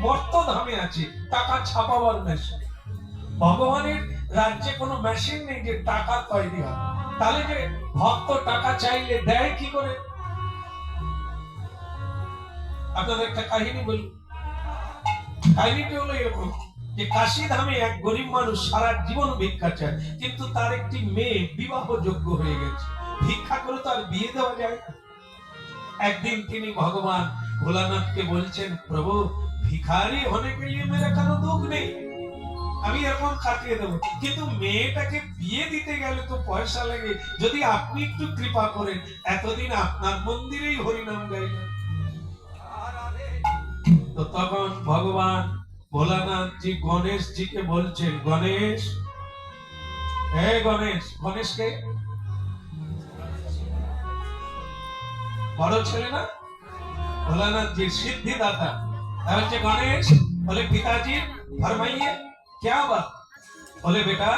মর্তধামে আছে টাকা ছাপাবার মেশিন। ভগবানের রাজ্যে কোনো মেশিন নেই যে টাকা তৈরি হয়। তাহলে যে ভক্ত টাকা চাইলে দেয় কি করে? আপনাদের একটা কাহিনী বলি। কাহিনীটি হলো এরকম যে কাশী ধামে এক গরিব মানুষ সারা জীবন ভিক্ষা চায়, কিন্তু তার একটি মেয়ে বিবাহ যোগ্য হয়ে গেছে। ভিক্ষা করে তো আর বিয়ে দেওয়া যায় না। একদিন তিনি ভগবান ভোলানাথকে বলছেন, প্রভু ভিখারি होने के लिए मेरा কোনো দুঃখ নেই, আমি এরকম কাটিয়ে দেবো, কিন্তু মেয়েটাকে বিয়ে দিতে গেলে তো পয়সা লাগে, যদি আপনি একটু কৃপা করেন, এতদিন আপনার মন্দিরেই হরিনাম গাইলেন। তো তখন ভগবান ভোলানাথ জি গণেশ জিকে বলছেন, গণেশ, হে গণেশ। গণেশকে বড় ছেলে না, भोलानाथ जी सिद्धिदाता। गणेश बोले पिताजी फरमाइए क्या बात? बोले बेटा